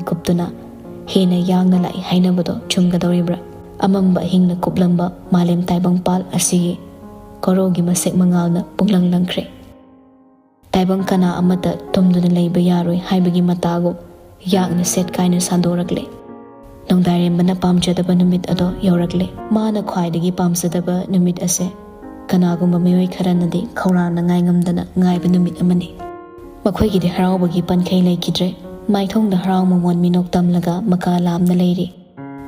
ꯃꯤꯀꯨꯞꯇꯨꯅ ꯍꯦꯟꯅ ꯌꯥꯡꯅ ꯂꯥꯛꯏ ꯍꯥꯏꯅꯕꯗꯣ ꯆꯨꯝꯒꯗꯧꯔꯤꯕ꯭ꯔꯥ? ꯑꯃꯝꯕ ꯑꯍꯤꯡꯅ ꯀꯨꯞꯂꯝꯕ ꯃꯥꯂꯦꯝ ꯇꯥꯏꯕꯪꯄꯥꯜ ꯑꯁꯤꯒꯤ ꯀꯣꯔꯧꯒꯤ ꯃꯁꯦꯛ ꯃꯉꯥꯜꯅ ꯄꯨꯡꯂꯪ ꯂꯪꯈ꯭ꯔꯦ꯫ ꯇꯥꯏꯕꯪ ꯀꯅꯥ ꯑꯃꯠꯇ ꯇꯨꯝꯗꯨꯅ ꯂꯩꯕ ꯌꯥꯔꯣꯏ ꯍꯥꯏꯕꯒꯤ ꯃꯇꯥꯒꯨꯝ ꯌꯥꯛꯅ ꯁꯦꯠ ꯀꯥꯏꯅ ꯁꯟꯗꯣꯔꯛꯂꯦ꯫ ꯅꯣꯡꯗꯥꯔꯦꯝꯕꯅ ꯄꯥꯝꯖꯗꯕ ꯅꯨꯃꯤꯠ ꯑꯗꯣ ꯌꯧꯔꯛꯂꯦ꯫ ꯃꯥꯅ ꯈ꯭ꯋꯥꯏꯗꯒꯤ ꯄꯥꯝꯖꯗꯕ ꯅꯨꯃꯤꯠ ꯑꯁꯦ ꯀꯅꯥꯒꯨꯝꯕ ꯃꯤꯑꯣꯏ ꯈꯔꯅꯗꯤ ꯈꯧꯔꯥꯡꯅ ꯉꯥꯏꯉꯝꯗꯅ ꯉꯥꯏꯕ ꯅꯨꯃꯤꯠ ꯑꯃꯅꯤ꯫ ꯃꯈꯣꯏꯒꯤꯗꯤ ꯍꯔꯥꯎꯕꯒꯤ ꯄꯟꯈꯩ ꯂꯩꯈꯤꯗ꯭ꯔꯦ꯫ ꯃꯥꯏꯊꯣꯡꯗ ꯍꯔꯥꯎ ꯃꯃꯣꯟ ꯃꯤꯅꯣꯛ ꯇꯝꯂꯒ ꯃꯀꯥ ꯂꯥꯝꯅ ꯂꯩꯔꯤ꯫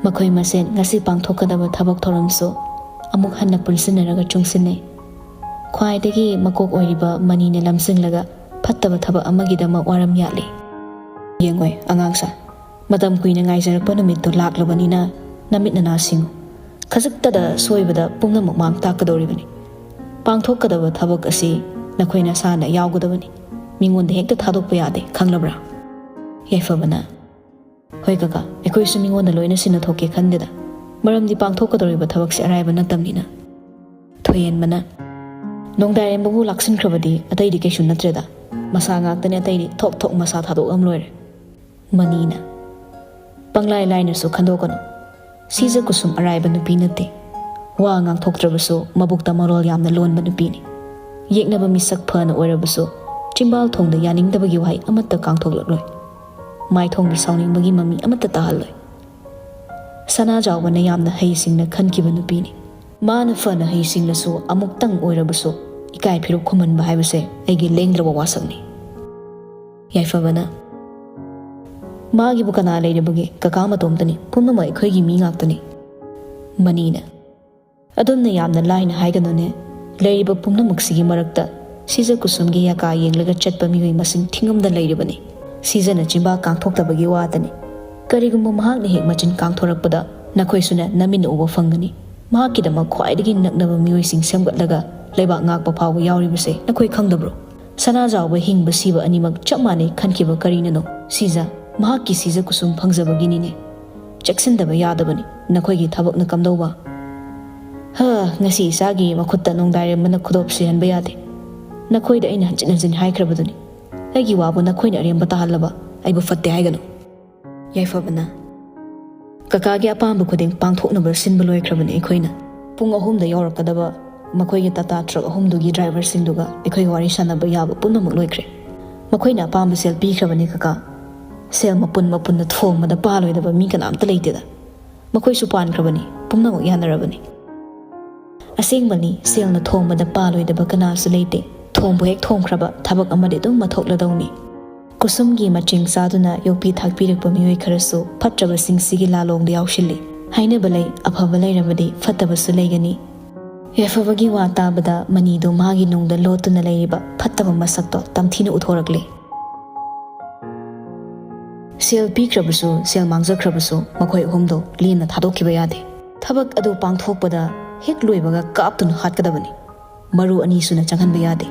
ꯃꯈꯣꯏ ꯃꯁꯦꯟ ꯉꯁꯤ ꯄꯥꯡꯊꯣꯛꯀꯗꯕ ꯊꯕꯛ ꯊꯧꯔꯝꯁꯨ ꯑꯃꯨꯛ ꯍꯟꯅ ꯄꯨꯟꯁꯤꯟꯅꯔꯒ ꯆꯨꯡꯁꯤꯟꯅꯩ꯫ ꯈ꯭ꯋꯥꯏꯗꯒꯤ ꯃꯀꯣꯛ ꯑꯣꯏꯔꯤꯕ ꯃꯅꯤꯅ ꯂꯝꯖꯤꯡꯂꯒ ꯐꯠꯇꯕ ꯊꯕꯛ ꯑꯃꯒꯤꯗꯃꯛ ꯋꯥꯔꯝ ꯌꯥꯠꯂꯤ꯫ ꯌꯦꯡꯉꯣꯏ ꯑꯉꯥꯡꯁꯥ, ꯃꯇꯝ ꯀꯨꯏꯅ ꯉꯥꯏꯖꯔꯛꯄ ꯅꯨꯃꯤꯠꯇꯨ ꯂꯥꯛꯂꯕꯅꯤꯅ ꯅꯃꯤꯠ ꯅꯅꯥ ꯁꯤꯡꯉꯨ꯫ ꯈꯖꯤꯛꯇꯗ ꯁꯣꯏꯕꯗ ꯄꯨꯝꯅꯃꯛ ꯃꯥꯡ ꯇꯥꯛꯀꯗꯧꯔꯤꯕꯅꯤ꯫ ꯄꯥꯡꯊꯣꯛꯀꯗꯕ ꯊꯕꯛ ꯑꯁꯤ ꯅꯈꯣꯏ ꯅꯁꯥꯅ ꯌꯥꯎꯒꯗꯕꯅꯤ꯫ ꯃꯤꯉꯣꯟꯗ ꯍꯦꯛꯇ ꯊꯥꯗꯣꯛꯄ ꯌꯥꯗꯦ, ꯈꯪꯂꯕ꯭ꯔꯥ? ꯌꯥꯏꯐꯕꯅ ꯍꯣꯏ ꯀꯀꯥ, ꯑꯩꯈꯣꯏꯁꯨ ꯃꯤꯉꯣꯟꯗ ꯂꯣꯏꯅ ꯁꯤꯟꯅꯊꯣꯛꯀꯦ ꯈꯟꯗꯦꯗ, ꯃꯔꯝꯗꯤ ꯄꯥꯡꯊꯣꯛꯀꯗꯧꯔꯤꯕ ꯊꯕꯛꯁꯦ ꯑꯔꯥꯏꯕ ꯅꯠꯇꯕꯅꯤꯅ꯫ ꯊꯣꯏꯍꯦꯟꯕꯅ ꯅꯣꯡꯗꯥꯔꯦꯝꯕꯕꯨ ꯂꯥꯛꯁꯤꯟꯈ꯭ꯔꯕꯗꯤ ꯑꯇꯩꯗꯤ ꯀꯩꯁꯨ ꯅꯠꯇ꯭ꯔꯦꯗ, ꯃꯁꯥ ꯉꯥꯛꯇꯅꯤ, ꯑꯇꯩꯗꯤ ꯊꯣꯛ ꯊꯣꯛ ꯃꯁꯥ ꯊꯥꯗꯣꯛꯑꯝ ꯂꯣꯏꯔꯦ꯫ ꯃꯅꯤꯅ ꯄꯪꯂꯥꯏ ꯂꯥꯏꯅꯁꯨ ꯈꯟꯗꯣꯛꯀꯅꯨ꯫ ꯁꯤꯖ ꯀꯨꯁꯨꯝ ꯑꯔꯥꯏꯕ ꯅꯨꯄꯤ ꯅꯠꯇꯦ꯫ ꯋꯥ ꯉꯥꯡꯊꯣꯛꯇ꯭ꯔꯕꯁꯨ ꯃꯕꯨꯛꯇ ꯃꯔꯣꯜ ꯌꯥꯝꯅ ꯂꯣꯟꯕ ꯅꯨꯄꯤꯅꯤ꯫ ꯌꯦꯛꯅꯕ ꯃꯤꯁꯛ ꯐꯅ ꯑꯣꯏꯔꯕꯁꯨ ꯆꯤꯝꯕꯥꯜ ꯊꯣꯡꯗ ꯌꯥꯅꯤꯡꯗꯕꯒꯤ ꯋꯥꯍꯩ ꯑꯃꯠꯇ ꯀꯥꯡꯊꯣꯛꯂꯛꯂꯣꯏ꯫ ꯃꯥꯏꯊꯣꯡꯒꯤ ꯁꯥꯎꯅꯤꯡꯕꯒꯤ ꯃꯃꯤ ꯑꯃꯠꯇ ꯇꯥꯍꯜꯂꯣꯏ꯫ ꯁꯅꯥꯖꯥꯎꯕꯅ ꯌꯥꯝꯅ ꯍꯩꯁꯤꯡꯅ ꯈꯟꯈꯤꯕ ꯅꯨꯄꯤꯅꯤ꯫ ꯃꯥꯅ ꯐꯅ ꯍꯩꯁꯤꯡꯂꯁꯨ ꯑꯃꯨꯛꯇꯪ ꯑꯣꯏꯔꯕꯁꯨ ꯏꯀꯥꯏ ꯐꯤꯔꯨꯛ ꯈꯨꯝꯍꯟꯕ ꯍꯥꯏꯕꯁꯦ ꯑꯩꯒꯤ ꯂꯦꯡꯗ꯭ꯔꯕ ꯋꯥꯁꯛꯅꯤ꯫ ꯌꯥꯏꯐꯕꯅ ꯃꯥꯒꯤꯕꯨ ꯀꯅꯥ ꯂꯩꯔꯤꯕꯒꯦ? ꯀꯀꯥ ꯃꯇꯣꯝꯇꯅꯤ, ꯄꯨꯝꯅꯃꯛ ꯑꯩꯈꯣꯏꯒꯤ ꯃꯤ ꯉꯥꯛꯇꯅꯤ꯫ ꯃꯅꯤꯅ ꯑꯗꯨꯝꯅ ꯌꯥꯝꯅ ꯂꯥꯏꯅ ꯍꯥꯏꯒꯅꯨꯅꯦ꯫ ꯂꯩꯔꯤꯕ ꯄꯨꯝꯅꯃꯛꯁꯤꯒꯤ ꯃꯔꯛꯇ ꯁꯤꯖ ꯀꯨꯁꯨꯝꯒꯤ ꯌꯥꯀꯥ ꯌꯦꯡꯂꯒ ꯆꯠꯄ ꯃꯤꯑꯣꯏ ꯃꯁꯤꯡ ꯊꯤꯉꯝꯗ ꯂꯩꯔꯤꯕꯅꯤ꯫ ꯁꯤꯖꯅ ꯆꯤꯝꯕꯥ ꯀꯥꯡꯊꯣꯛꯇꯕꯒꯤ ꯋꯥꯇꯅꯤ꯫ ꯀꯔꯤꯒꯨꯝꯕ ꯃꯍꯥꯛꯅ ꯍꯦꯛ ꯃꯆꯤꯟ ꯀꯥꯡꯊꯣꯔꯛꯄꯗ ꯅꯈꯣꯏꯁꯨꯅ ꯅꯃꯤꯟꯅ ꯎꯕ ꯐꯪꯒꯅꯤ꯫ ꯃꯍꯥꯛꯀꯤꯗꯃꯛ ꯈ꯭ꯋꯥꯏꯗꯒꯤ ꯅꯛꯅꯕ ꯃꯤꯑꯣꯏꯁꯤꯡ ꯁꯦꯝꯒꯠꯂꯒ ꯂꯩꯕꯥꯛ ꯉꯥꯛꯄ ꯐꯥꯎꯕ ꯌꯥꯎꯔꯤꯕꯁꯦ ꯅꯈꯣꯏ ꯈꯪꯗꯕ꯭ꯔꯣ? ꯁꯅꯥꯖꯥꯎꯕ ꯍꯤꯡꯕ ꯁꯤꯕ ꯑꯅꯤꯃꯛ ꯆꯞ ꯃꯥꯟꯅꯩ ꯈꯟꯈꯤꯕ ꯀꯔꯤꯅꯅꯣ? ꯁꯤꯖ ꯃꯍꯥꯛꯀꯤ ꯁꯤꯖ ꯀꯨꯁꯨꯝ ꯐꯪꯖꯕꯒꯤꯅꯤꯅꯦ꯫ ꯆꯦꯛꯁꯤꯟꯗꯕ ꯌꯥꯗꯕꯅꯤ꯫ ꯅꯈꯣꯏꯒꯤ ꯊꯕꯛꯅ ꯀꯝꯗꯧꯕ? ꯉꯁꯤ ꯏꯆꯥꯒꯤ ꯃꯈꯨꯠꯇ ꯅꯣꯡꯗꯥꯔꯦꯝꯕꯅ ꯈꯨꯗꯣꯞ ꯁꯤꯍꯟꯕ ꯌꯥꯗꯦ꯫ ꯅꯈꯣꯏꯗ ꯑꯩꯅ ꯍꯟꯖꯤꯟ ꯍꯟꯖꯤꯟ ꯍꯥꯏꯈ꯭ꯔꯕꯗꯨꯅꯤ꯫ ꯑꯩꯒꯤ ꯋꯥꯕꯨ ꯅꯈꯣꯏꯅ ꯑꯔꯦꯝꯕ ꯇꯥꯍꯜꯂꯕ ꯑꯩꯕꯨ ꯐꯠꯇꯦ ꯍꯥꯏꯒꯅꯨ꯫ ꯌꯥꯏꯐꯕꯅ ꯀꯀꯥꯒꯤ ꯑꯄꯥꯝꯕ ꯈꯨꯗꯤꯡ ꯄꯥꯡꯊꯣꯛꯅꯕ ꯁꯤꯟꯕ ꯂꯣꯏꯈ꯭ꯔꯕꯅꯤ ꯑꯩꯈꯣꯏꯅ꯫ ꯄꯨꯡ 3ꯗ ꯌꯧꯔꯛꯀꯗꯕ ꯃꯈꯣꯏꯒꯤ ꯇꯥꯇꯥ ꯇ꯭ꯔꯛ 3ꯗꯨꯒꯤ ꯗ꯭ꯔꯥꯏꯚꯔꯁꯤꯡꯗꯨꯒ ꯑꯩꯈꯣꯏ ꯋꯥꯔꯤ ꯁꯥꯟꯅꯕ ꯌꯥꯕ ꯄꯨꯝꯅꯃꯛ ꯂꯣꯏꯈ꯭ꯔꯦ꯫ ꯃꯈꯣꯏꯅ ꯑꯄꯥꯝꯕ ꯁꯦꯜ ꯄꯤꯈ꯭ꯔꯕꯅꯤ ꯀꯀꯥ꯫ ꯁꯦꯜ ꯃꯄꯨꯟꯅ ꯊꯣꯡꯕꯗ ꯄꯥꯜꯂꯣꯏꯗꯕ ꯃꯤ ꯀꯅꯥꯝꯇ ꯂꯩꯇꯦꯗ꯫ ꯃꯈꯣꯏꯁꯨ ꯄꯥꯟꯈ꯭ꯔꯕꯅꯤ, ꯄꯨꯝꯅꯃꯛ ꯌꯥꯅꯔꯕꯅꯤ꯫ ꯑꯁꯦꯡꯕꯅꯤ, ꯁꯦꯜꯅ ꯊꯣꯡꯕꯗ ꯄꯥꯜꯂꯣꯏꯗꯕ ꯀꯅꯥꯁꯨ ꯂꯩꯇꯦ꯫ ꯊꯣꯡꯕꯨ ꯍꯦꯛ ꯊꯣꯡꯈ꯭ꯔꯕ ꯊꯕꯛ ꯑꯃꯗꯤ ꯑꯗꯨꯝ ꯃꯊꯣꯛꯂꯗꯧꯅꯤ꯫ ꯀꯨꯁꯨꯝꯒꯤ ꯃꯆꯤꯡ ꯆꯥꯗꯨꯅ ꯌꯣꯛꯄꯤ ꯊꯥꯛꯄꯤꯔꯛꯄ ꯃꯤꯑꯣꯏ ꯈꯔꯁꯨ ꯐꯠꯇ꯭ꯔꯕꯁꯤꯡꯁꯤꯒꯤ ꯂꯥꯂꯣꯡꯗ ꯌꯥꯎꯁꯤꯜꯂꯤ꯫ ꯍꯥꯏꯅꯕ ꯂꯩ, ꯑꯐꯕ ꯂꯩꯔꯕꯗꯤ ꯐꯠꯇꯕꯁꯨ ꯂꯩꯒꯅꯤ꯫ ꯌꯥꯏꯐꯕꯒꯤ ꯋꯥ ꯇꯥꯕꯗ ꯃꯅꯤꯗꯨ ꯃꯥꯒꯤ ꯅꯨꯡꯗ ꯂꯣꯠꯇꯨꯅ ꯂꯩꯔꯤꯕ ꯐꯠꯇꯕ ꯃꯁꯛꯇꯣ ꯇꯝꯊꯤꯅ ꯎꯠꯊꯣꯔꯛꯂꯤ꯫ ꯁꯦꯜ ꯄꯤꯈ꯭ꯔꯕꯁꯨ ꯁꯦꯜ ꯃꯥꯡꯖꯈ꯭ꯔꯕꯁꯨ ꯃꯈꯣꯏ ꯑꯍꯨꯝꯗꯣ ꯂꯦꯝꯅ ꯊꯥꯗꯣꯛꯈꯤꯕ ꯌꯥꯗꯦ꯫ ꯊꯕꯛ ꯑꯗꯨ ꯄꯥꯡꯊꯣꯛꯄꯗ ꯍꯦꯛ ꯂꯣꯏꯕꯒ ꯀꯥꯞꯇꯨꯅ ꯍꯥꯠꯀꯗꯕꯅꯤ꯫ ꯃꯔꯨ ꯑꯅꯤꯁꯨꯅ ꯆꯪꯍꯟꯕ ꯌꯥꯗꯦ꯫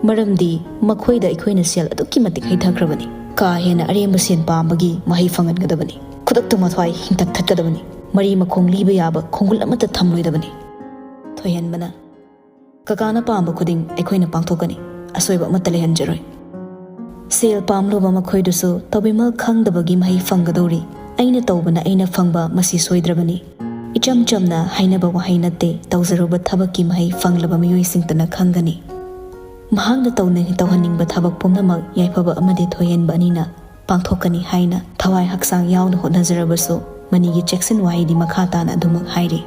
ꯃꯔꯝꯗꯤ ꯃꯈꯣꯏꯗ ꯑꯩꯈꯣꯏꯅ ꯁꯦꯜ ꯑꯗꯨꯛꯀꯤ ꯃꯇꯤꯛ ꯍꯩꯊꯈ꯭ꯔꯕꯅꯤ꯫ ꯀꯥ ꯍꯦꯟꯅ ꯑꯔꯦꯝꯕ ꯁꯦꯟ ꯄꯥꯝꯕꯒꯤ ꯃꯍꯩ ꯐꯪꯍꯟꯒꯗꯕꯅꯤ꯫ ꯈꯨꯗꯛꯇ ꯃꯊ꯭ꯋꯥꯏ ꯍꯤꯡꯇꯛꯊꯠꯀꯗꯕꯅꯤ꯫ ꯃꯔꯤ ꯃꯈꯣꯡ ꯂꯤꯕ ꯌꯥꯕ ꯈꯣꯡꯒꯨꯜ ꯑꯃꯠꯇ ꯊꯝꯂꯣꯏꯗꯕꯅꯤ꯫ ꯊꯣꯏꯍꯦꯟꯕꯅ ꯀꯀꯥꯅ ꯄꯥꯝꯕ ꯈꯨꯗꯤꯡ ꯑꯩꯈꯣꯏꯅ ꯄꯥꯡꯊꯣꯛꯀꯅꯤ꯫ ꯑꯁꯣꯏꯕ ꯑꯃꯠꯇ ꯂꯩꯍꯟꯖꯔꯣꯏ꯫ ꯁꯦꯜ ꯄꯥꯝꯂꯨꯕ ꯃꯈꯣꯏꯗꯨꯁꯨ ꯇꯧꯕꯤꯃꯜ ꯈꯪꯗꯕꯒꯤ ꯃꯍꯩ ꯐꯪꯒꯗꯧꯔꯤ꯫ ꯑꯩꯅ ꯇꯧꯕꯅ ꯑꯩꯅ ꯐꯪꯕ ꯃꯁꯤ ꯁꯣꯏꯗ꯭ꯔꯕꯅꯤ꯫ ꯏꯆꯝ ꯆꯝꯅ ꯍꯥꯏꯅꯕ ꯋꯥꯍꯩ ꯅꯠꯇꯦ, ꯇꯧꯖꯔꯨꯕ ꯊꯕꯛꯀꯤ ꯃꯍꯩ ꯐꯪꯂꯕ ꯃꯤꯑꯣꯏꯁꯤꯡꯇꯅ ꯈꯪꯒꯅꯤ꯫ ꯃꯍꯥꯛꯅ ꯇꯧꯍꯟꯅꯤꯡꯕ ꯊꯕꯛ ꯄꯨꯝꯅꯃꯛ ꯌꯥꯏꯐꯕ ꯑꯃꯗꯤ ꯊꯣꯏꯍꯦꯟꯕ ꯑꯅꯤꯅ ꯄꯥꯡꯊꯣꯛꯀꯅꯤ ꯍꯥꯏꯅ ꯊꯋꯥꯏ ꯍꯛꯆꯥꯡ ꯌꯥꯎꯅ ꯍꯣꯠꯅꯖꯔꯕꯁꯨ ꯃꯅꯤꯒꯤ ꯆꯦꯛꯁꯤꯟ ꯋꯥꯍꯩꯗꯤ ꯃꯈꯥ ꯇꯥꯅ ꯑꯗꯨꯃꯛ ꯍꯥꯏꯔꯤ꯫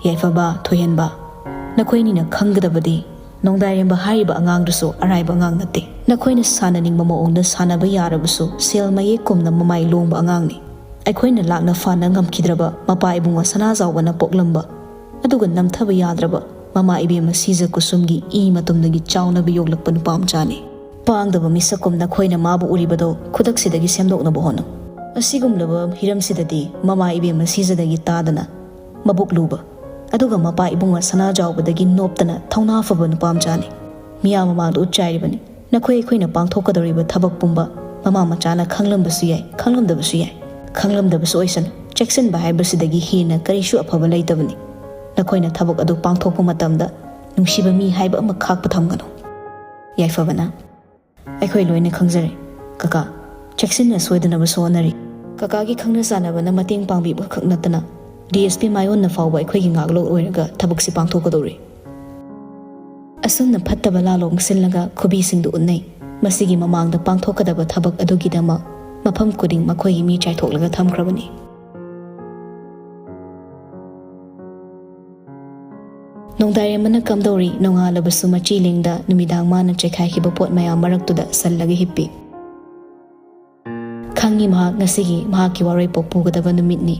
ꯌꯥꯏꯐꯕ, ꯊꯣꯏꯍꯦꯟꯕ, ꯅꯈꯣꯏꯅꯤꯅ ꯈꯪꯒꯗꯕꯗꯤ ꯅꯣꯡꯗꯥꯔꯦꯝꯕ ꯍꯥꯏꯔꯤꯕ ꯑꯉꯥꯡꯗꯨꯁꯨ ꯑꯔꯥꯏꯕ ꯑꯉꯥꯡ ꯅꯠꯇꯦ꯫ ꯅꯈꯣꯏꯅ ꯁꯥꯟꯅꯅꯤꯡꯕ ꯃꯑꯣꯡꯗ ꯁꯥꯟꯅꯕ ꯌꯥꯔꯕꯁꯨ ꯁꯦꯜ ꯃꯌꯦꯛꯀꯨꯝꯅ ꯃꯃꯥꯏ ꯂꯣꯡꯕ ꯑꯉꯥꯡꯅꯤ꯫ ꯑꯩꯈꯣꯏꯅ ꯂꯥꯛꯅ ꯐꯥꯅ ꯉꯝꯈꯤꯗ꯭ꯔꯕ ꯃꯄꯥ ꯏꯕꯨꯡꯉꯣ ꯁꯅꯥꯖꯥꯎꯕꯅ ꯄꯣꯛꯂꯝꯕ ꯑꯗꯨꯒ ꯅꯝꯊꯕ ꯌꯥꯗ꯭ꯔꯕ ꯃꯃꯥ ꯏꯕꯦꯝꯃ ꯁꯤꯖ ꯀꯨꯁꯨꯝꯒꯤ ꯏ ꯃꯇꯨꯡꯗꯒꯤ ꯆꯥꯎꯅꯕ ꯌꯣꯛꯂꯛꯄ ꯅꯨꯄꯥ ꯃꯆꯥꯅꯤ꯫ ꯄꯥꯡꯗꯕ ꯃꯤꯁꯛꯀꯨꯝ ꯅꯈꯣꯏꯅ ꯃꯥꯕꯨ ꯎꯔꯤꯕꯗꯣ ꯈꯨꯗꯛꯁꯤꯗꯒꯤ ꯁꯦꯝꯗꯣꯛꯅꯕ ꯍꯣꯠꯅꯧ꯫ ꯑꯁꯤꯒꯨꯝꯂꯕ ꯍꯤꯔꯝꯁꯤꯗꯗꯤ ꯃꯃꯥ ꯏꯕꯦꯝꯃ ꯁꯤꯖꯗꯒꯤ ꯇꯥꯗꯅ ꯃꯕꯨꯛ ꯂꯨꯕ ꯑꯗꯨꯒ ꯃꯄꯥ ꯏꯕꯨꯡꯉꯣ ꯁꯅꯥꯖꯥꯎꯕꯗꯒꯤ ꯅꯣꯞꯇꯅ ꯊꯧꯅꯥ ꯐꯕ ꯅꯨꯄꯥ ꯃꯆꯥꯅꯤ꯫ ꯃꯤꯌꯥꯝ ꯃꯃꯥꯡꯗ ꯎꯠꯆꯥꯏꯔꯤꯕꯅꯤ꯫ ꯅꯈꯣꯏ ꯑꯩꯈꯣꯏꯅ ꯄꯥꯡꯊꯣꯛꯀꯗꯧꯔꯤꯕ ꯊꯕꯛ ꯄꯨꯝꯕ ꯃꯃꯥ ꯃꯆꯥꯅ ꯈꯪꯂꯝꯕꯁꯨ ꯌꯥꯏ, ꯈꯪꯂꯝꯗꯕꯁꯨ ꯌꯥꯏ꯫ ꯈꯪꯂꯝꯗꯕꯁꯨ ꯑꯣꯏꯁꯅꯨ, ꯆꯦꯛꯁꯤꯟꯕ ꯍꯥꯏꯕꯁꯤꯗꯒꯤ ꯍꯦꯟꯅ ꯀꯔꯤꯁꯨ ꯑꯐꯕ ꯂꯩꯇꯕꯅꯤ꯫ ꯅꯈꯣꯏꯅ ꯊꯕꯛ ꯑꯗꯨ ꯄꯥꯡꯊꯣꯛꯄ ꯃꯇꯝꯗ ꯅꯨꯡꯁꯤꯕ ꯃꯤ ꯍꯥꯏꯕ ꯑꯃ ꯈꯥꯛꯄ ꯊꯝꯒꯅꯨ꯫ ꯌꯥꯏꯐꯕꯅ ꯑꯩꯈꯣꯏ ꯂꯣꯏꯅ ꯈꯪꯖꯔꯦ ꯀꯀꯥ, ꯆꯦꯛꯁꯤꯟꯅ ꯁꯣꯏꯗꯅꯕ ꯁꯣꯟꯅꯔꯤ ꯀꯀꯥꯒꯤ ꯈꯪꯅ ꯆꯥꯟꯅꯕꯅ ꯃꯇꯦꯡ ꯄꯥꯡꯕꯤꯕ ꯈꯛ ꯅꯠꯇꯅ DSP ꯃꯥꯌꯣꯟꯅ ꯐꯥꯎꯕ ꯑꯩꯈꯣꯏꯒꯤ ꯉꯥꯛꯂꯣꯟ ꯑꯣꯏꯔꯒ ꯊꯕꯛꯁꯤ ꯄꯥꯡꯊꯣꯛꯀꯗꯧꯔꯤ ꯑꯁꯨꯝꯅ ꯐꯠꯇꯕ ꯂꯥꯂꯣꯡ ꯁꯤꯜꯂꯒ ꯈꯨꯕꯤꯁꯤꯡꯗꯨ ꯎꯠꯅꯩ ꯃꯁꯤꯒꯤ ꯃꯃꯥꯡꯗ ꯄꯥꯡꯊꯣꯛꯀꯗꯕ ꯊꯕꯛ ꯑꯗꯨꯒꯤꯗꯃꯛ ꯃꯐꯝ ꯈꯨꯗꯤꯡ ꯃꯈꯣꯏꯒꯤ ꯃꯤ ꯆꯥꯏꯊꯣꯛꯂꯒ ꯊꯝꯈ꯭ꯔꯕꯅꯤ ꯅꯣꯡꯗꯥꯏꯔꯦꯝꯕꯅ ꯀꯝꯗꯧꯔꯤ ꯅꯣꯡꯉꯥꯜꯂꯕꯁꯨ ꯃꯆꯤ ꯂꯦꯡꯗ ꯅꯨꯃꯤꯗꯥꯡ ꯃꯥꯅ ꯆꯩꯈꯥꯏꯈꯤꯕ ꯄꯣꯠ ꯃꯌꯥꯝ ꯃꯔꯛꯇꯨꯗ ꯁꯜꯂꯒ ꯍꯤꯞꯄꯤ ꯈꯪꯉꯤ ꯃꯍꯥꯛ ꯉꯁꯤꯒꯤ ꯃꯍꯥꯛꯀꯤ ꯋꯥꯔꯣꯏꯄꯣꯛ ꯄꯨꯒꯗꯕ ꯅꯨꯃꯤꯠꯅꯤ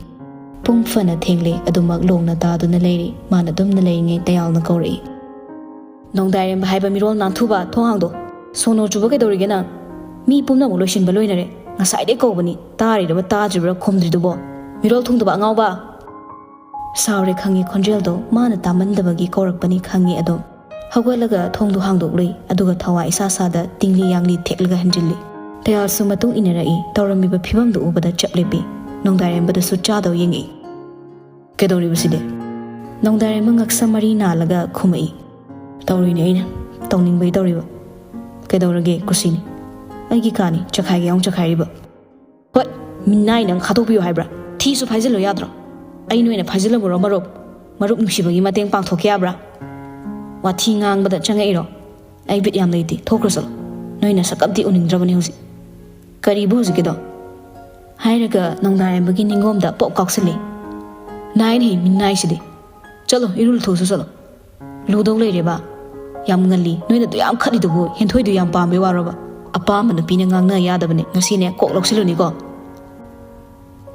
ꯄꯨꯡ ꯐꯅ ꯊꯦꯡꯂꯦ ꯑꯗꯨꯃꯛ ꯂꯣꯡꯅ ꯇꯥꯗꯨꯅ ꯂꯩꯔꯤ ꯃꯥꯅ ꯑꯗꯨꯝꯅ ꯂꯩꯔꯤꯉꯩ ꯗꯌꯥꯜꯅ ꯀꯧꯔꯛꯏ ꯅꯣꯡꯗꯥꯏꯔꯦꯝꯕ ꯍꯥꯏꯕ ꯃꯤꯔꯣꯜ ꯅꯥꯟꯊꯨꯕ ꯊꯣꯡ ꯍꯥꯡꯗꯣ ꯁꯣꯅꯣ ꯆꯨꯕ ꯀꯩꯗꯧꯔꯤꯒꯦ ꯅꯪ ꯃꯤ ꯄꯨꯝꯅꯃꯛ ꯂꯣꯏꯁꯤꯟꯕ ꯂꯣꯏꯅꯔꯦ ꯉꯁꯥꯏꯗꯩ ꯀꯧꯕꯅꯤ ꯇꯥꯔꯤꯔꯕ ꯇꯥꯗ꯭ꯔꯤꯕ꯭ꯔꯥ ꯈꯨꯝꯗ꯭ꯔꯤꯗꯨꯕꯣ ꯃꯤꯔꯣꯜ ꯊꯨꯡꯗꯕ ꯑꯉꯥꯎꯕ ꯁꯥꯎꯔꯦ ꯈꯪꯉꯤ ꯈꯣꯟꯖꯦꯜꯗꯣ ꯃꯥꯅ ꯇꯥꯃꯟꯗꯕꯒꯤ ꯀꯧꯔꯛꯄꯅꯤ ꯈꯪꯉꯤ ꯑꯗꯣ ꯍꯧꯒꯠꯂꯒ ꯊꯣꯡꯗꯣ ꯍꯥꯡꯗꯣꯛꯂꯨꯏ ꯑꯗꯨꯒ ꯊꯋꯥ ꯏꯁꯥ ꯁꯥꯗ ꯇꯤꯡꯂꯤ ꯌꯥꯡꯂꯤ ꯊꯦꯛꯂꯒ ꯍꯟꯖꯤꯜꯂꯤ ꯗꯌꯥꯜꯁꯨ ꯃꯇꯨꯡ ꯏꯟꯅꯔꯛꯏ ꯇꯧꯔꯝꯃꯤꯕ ꯐꯤꯕꯝꯗꯨ ꯎꯕꯗ ꯆꯞ ꯂꯦꯞꯄꯤ ꯅꯣꯡꯗꯥꯏꯔꯦꯝꯕꯗꯁꯨ ꯆꯥꯗꯧ ꯌꯦꯡꯉꯛꯏ ꯀꯩꯗꯧꯔꯤꯕꯁꯤꯗꯤ ꯅꯣꯡꯗꯥꯏꯔꯦꯝꯕ ꯉꯛꯁꯝ ꯃꯔꯤ ꯅꯥꯜꯂꯒ ꯈꯨꯝꯃꯛꯏ ꯇꯧꯔꯤꯅꯦ ꯑꯩꯅ ꯇꯧꯅꯤꯡꯕꯩ ꯇꯧꯔꯤꯕ ꯀꯩꯗꯧꯔꯒꯦ ꯀꯨꯁꯤꯅꯤ ꯑꯩꯒꯤ ꯀꯥꯅꯤ ꯆꯈꯥꯏꯒꯦ ꯌꯥꯎ ꯆꯈꯥꯏꯔꯤꯕ ꯍꯣꯏ ꯃꯤꯅꯥꯏ ꯅꯪ ꯈꯥꯗꯣꯛꯄꯤꯌꯨ ꯍꯥꯏꯕ꯭ꯔꯥ ꯊꯤꯁꯨ ꯐꯥꯏꯖꯤꯜꯂꯣ ꯌꯥꯗ꯭ꯔꯣ ꯑꯩ ꯅꯣꯏꯅ ꯐꯥꯏꯖꯤꯜꯂꯕꯨꯔꯣ ꯃꯔꯨꯞ ꯅꯨꯡꯁꯤꯕꯒꯤ ꯃꯇꯦꯡ ꯄꯥꯡꯊꯣꯛꯀꯦ ꯌꯥꯕ꯭ꯔꯥ ꯋꯥꯊꯤ ꯉꯥꯡꯕꯗ ꯆꯪꯉꯛꯏꯔꯣ ꯑꯩ ꯕꯤꯠ ꯌꯥꯝ ꯂꯩꯇꯦ ꯊꯣꯛꯈ꯭ꯔꯣ ꯆꯠꯂꯣ ꯅꯣꯏꯅ ꯁꯛꯀꯝꯇꯤ ꯎꯅꯤꯡꯗ꯭ꯔꯕꯅꯤ ꯍꯧꯖꯤꯛ ꯀꯔꯤꯕꯨ ꯍꯧꯖꯤꯛꯀꯤꯗꯣ ꯍꯥꯏꯔꯒ ꯅꯣꯡꯗꯥꯏꯔꯦꯝꯕꯒꯤ ꯅꯤꯡꯒꯣꯝꯗ ꯄꯣꯛ ꯀꯥꯎꯁꯤꯜꯂꯤ ꯅꯥꯏꯅꯦ ꯃꯤꯅꯥꯏꯁꯤꯗꯤ ꯆꯠꯂꯣ ꯏꯔꯨ ꯂꯨꯊꯣꯛꯎꯁꯨ ꯆꯠꯂꯣ ꯂꯨꯗꯧ ꯂꯩꯔꯦꯕ ꯌꯥꯝ ꯉꯜꯂꯤ ꯅꯣꯏꯅꯗꯨ ꯌꯥꯝ ꯈꯠꯂꯤꯗꯨꯕꯨ ꯍꯦꯟꯊꯣꯏꯗꯨ ꯌꯥꯝ ꯄꯥꯝꯕꯩ ꯋꯥꯔꯣꯕ ꯑꯄꯥꯝꯕ ꯅꯨꯄꯤꯅ ꯉꯥꯡꯅ ꯌꯥꯗꯕꯅꯦ ꯉꯁꯤꯅꯦ ꯀꯣꯛ ꯂꯧꯁꯤꯜꯂꯨꯅꯤꯀꯣ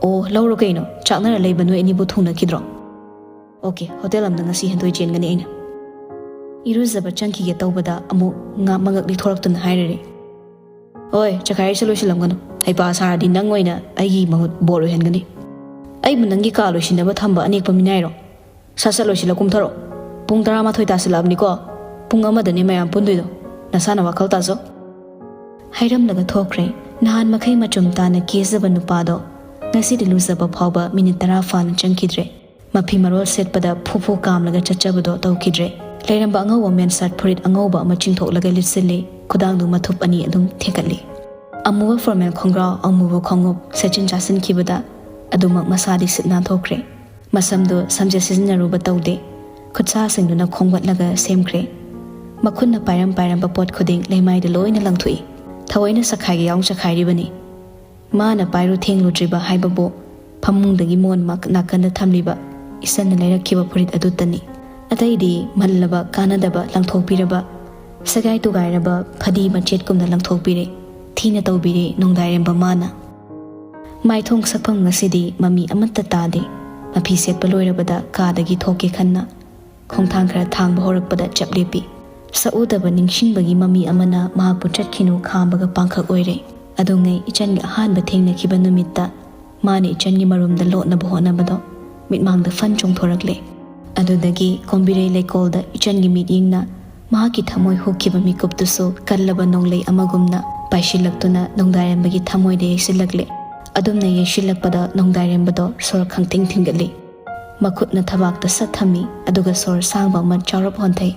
ꯑꯣ ꯂꯧꯔꯣ ꯀꯩꯅꯣ ꯆꯥꯛꯅꯔ ꯂꯩꯕ ꯅꯣꯏ ꯑꯅꯤꯕꯨ ꯊꯨꯡꯅꯈꯤꯗ꯭ꯔꯣ ꯑꯣꯀꯦ ꯍꯣꯇꯦꯜ ꯑꯃꯗ ꯉꯁꯤ ꯍꯦꯟꯊꯣꯏ ꯆꯦꯟꯒꯅꯤ ꯑꯩꯅ ꯏꯔꯨꯖꯕ ꯆꯪꯈꯤꯒꯦ ꯇꯧꯕꯗ ꯑꯃꯨꯛ ꯃꯉꯛ ꯂꯤꯊꯣꯔꯛꯇꯨꯅ ꯍꯥꯏꯔꯔꯤ ꯍꯣꯏ ꯆꯈꯥꯏꯔꯤꯁꯦ ꯂꯣꯏꯁꯤꯜꯂꯝꯒꯅꯨ ꯍꯩꯄꯥ ꯁꯥꯔꯗꯤ ꯅꯪ ꯑꯣꯏꯅ ꯑꯩꯒꯤ ꯃꯍꯨꯠ ꯕꯣꯔ ꯑꯣꯏꯍꯟꯒꯅꯤ ꯑꯩꯕꯨ ꯅꯪꯒꯤ ꯀꯥ ꯂꯣꯏꯁꯤꯟꯅꯕ ꯊꯝꯕ ꯑꯅꯦꯛꯄ ꯃꯤꯅꯥꯏꯔꯣ ꯁꯠ ꯁꯠ ꯂꯣꯏꯁꯤꯜꯂ ꯀꯨꯝꯊꯔꯣ ꯄꯨꯡ 11 ꯇꯥꯁꯤꯜꯂꯛꯑꯕꯅꯤꯀꯣ ꯄꯨꯡ 1ꯗꯅꯦ ꯃꯌꯥꯝ ꯄꯨꯟꯗꯣꯏꯗꯣ ꯅꯁꯥꯅ ꯋꯥꯈꯜ ꯇꯥꯖꯧ ꯍꯥꯏꯔꯝꯂꯒ ꯊꯣꯛꯈ꯭ꯔꯦ ꯅꯍꯥꯟ ꯃꯈꯩ ꯃꯆꯨꯝ ꯇꯥꯅ ꯀꯦꯖꯕ ꯅꯨꯄꯥꯗꯣ ꯉꯁꯤꯗꯤ ꯂꯨꯖꯕ ꯐꯥꯎꯕ ꯃꯤꯅꯤꯠ 10 ꯐꯥꯅ ꯆꯪꯈꯤꯗ꯭ꯔꯦ ꯃꯐꯤ ꯃꯔꯣꯜ ꯁꯦꯠꯄꯗ ꯐꯨꯐꯨ ꯀꯥꯝꯂꯒ ꯆꯠꯆꯕꯗꯣ ꯇꯧꯈꯤꯗ꯭ರೆ ꯂꯩꯔꯝꯕ ꯑꯉꯧꯕ ꯃꯦꯟ ꯁꯥꯔꯠ ꯐꯨꯔꯤꯠ ꯑꯉꯧꯕ ꯑꯃ ꯆꯤꯡꯊꯣꯛꯂꯒ ꯂꯤꯠꯁꯤꯜꯂꯤ ꯈꯨꯗꯥꯡꯗꯨ ꯃꯊꯨꯞ ꯑꯅꯤ ꯑꯗꯨꯝ ꯊꯦꯛꯀꯠꯂꯤ ꯑꯃꯨꯕ ꯐꯣꯔꯃꯦꯜ ꯈꯣꯡꯒ꯭ꯔꯥꯎ ꯑꯃꯨꯕ ꯈꯣꯡꯎꯞ ꯁꯦꯆꯤꯟ ꯆꯥꯁꯤꯟꯈꯤꯕꯗ ꯑꯗꯨꯃꯛ ꯃꯁꯥꯗꯤ ꯁꯤꯠ ꯅꯥꯟꯊꯣꯛꯈ꯭ꯔꯦ ꯃꯁꯝꯗꯨ ꯁꯝꯖꯦꯠ ꯁꯤꯖꯤꯟꯅꯔꯨꯕ ꯇꯧꯗꯦ ꯈꯨꯠꯁꯥꯁꯤꯡꯗꯨꯅ ꯈꯣꯡꯒꯠꯂꯒ ꯁꯦꯝꯈ꯭ꯔꯦ ꯃꯈꯨꯠꯅ ꯄꯥꯏꯔꯝꯕ ꯄꯣꯠ ꯈꯨꯗꯤꯡ ꯂꯩꯃꯥꯏꯗ ꯂꯣꯏꯅ ꯂꯪꯊꯣꯛꯏ ꯊꯑꯣꯏꯅ ꯆꯈꯥꯏꯒꯦ ꯌꯥꯎ ꯆꯈꯥꯏꯔꯤꯕꯅꯤ ꯃꯥꯅ ꯄꯥꯏꯔꯨ ꯊꯦꯡꯂꯨꯗ꯭ꯔꯤꯕ ꯍꯥꯏꯕꯕꯨ ꯐꯃꯨꯡꯗꯒꯤ ꯃꯣꯟ ꯅꯥꯀꯟꯗ ꯊꯝꯂꯤꯕ ꯏꯆꯟꯅ ꯂꯩꯔꯛꯈꯤꯕ ꯐꯨꯔꯤꯠ ꯑꯗꯨꯇꯅꯤ ꯑꯇꯩꯗꯤ ꯃꯜꯂꯕ ꯀꯥꯟꯅꯗꯕ ꯂꯪꯊꯣꯛꯄꯤꯔꯕ ꯁꯒꯥꯏ ꯇꯨꯒꯥꯏꯔꯕ ꯐꯗꯤ ꯃꯆꯦꯠꯀꯨꯝꯅ ꯂꯪꯊꯣꯛꯄꯤꯔꯦ ꯊꯤꯅ ꯇꯧꯕꯤꯔꯦ ꯅꯣꯡꯗꯥꯏꯔꯦꯝꯕ ꯃꯥꯅ ꯃꯥꯏꯊꯣꯡ ꯁꯛꯐꯝ ꯉꯁꯤꯗꯤ ꯃꯃꯤ ꯑꯃꯠꯇ ꯇꯥꯗꯦ ꯃꯐꯤ ꯁꯦꯠꯄ ꯂꯣꯏꯔꯕꯗ ꯀꯥꯗꯒꯤ ꯊꯣꯛꯀꯦ ꯈꯟꯅ ꯈꯣꯡꯊꯥꯡ ꯈꯔ ꯊꯥꯡꯕ ꯍꯧꯔꯛꯄꯗ ꯆꯞ ꯂꯦꯞꯄꯤ ꯁꯛꯎꯗꯕ ꯅꯤꯡꯁꯤꯡꯕꯒꯤ ꯃꯃꯤ ꯑꯃꯅ ꯃꯍꯥꯛꯄꯨ ꯆꯠꯈꯤꯅꯨ ꯈꯥꯝꯕꯒ ꯄꯥꯡꯈꯛ ꯑꯣꯏꯔꯦ ꯑꯗꯨꯉꯩ ꯏꯆꯟꯒ ꯑꯍꯥꯟꯕ ꯊꯦꯡꯅꯈꯤꯕ ꯅꯨꯃꯤꯠꯇ ꯃꯥꯅ ꯏꯆꯟꯒꯤ ꯃꯔꯨꯝꯗ ꯂꯣꯠꯅꯕ ꯍꯣꯠꯅꯕꯗꯣ ꯃꯤꯠꯃꯥꯡꯗ ꯐꯟ ꯆꯣꯡꯊꯣꯔꯛꯂꯦ ꯑꯗꯨꯗꯒꯤ ꯀꯣꯝꯕꯤꯔꯩ ꯂꯩꯀꯣꯜꯗ ꯏꯆꯟꯒꯤ ꯃꯤꯠꯌꯦꯡꯅ ꯃꯍꯥꯛꯀꯤ ꯊꯃꯣꯏ ꯍꯨꯈꯤꯕ ꯃꯤꯀꯨꯞꯇꯨꯁꯨ ꯀꯜꯂꯕ ꯅꯣꯡꯂꯩ ꯑꯃꯒꯨꯝꯅ ꯄꯥꯏꯁꯤꯜꯂꯛꯇꯨꯅ ꯅꯣꯡꯗꯥꯏꯔꯦꯝꯕꯒꯤ ꯊꯃꯣꯏꯗ ꯌꯩꯁꯤꯜꯂꯛꯂꯦ ꯑꯗꯨꯝꯅ ꯌꯩꯁꯤꯜꯂꯛꯄꯗ ꯅꯣꯡꯗꯥꯏꯔꯦꯝꯕꯗꯣ ꯁꯣꯔ ꯈꯪꯊꯤꯡ ꯊꯤꯡꯒꯠꯂꯤ ꯃꯈꯨꯠꯅ ꯊꯕꯥꯛꯇ ꯁꯠ ꯊꯝꯃꯤ ꯑꯗꯨꯒ ꯁꯣꯔ ꯁꯥꯡꯕ ꯑꯃ ꯆꯥꯎꯔꯞ ꯍꯣꯟꯊꯩ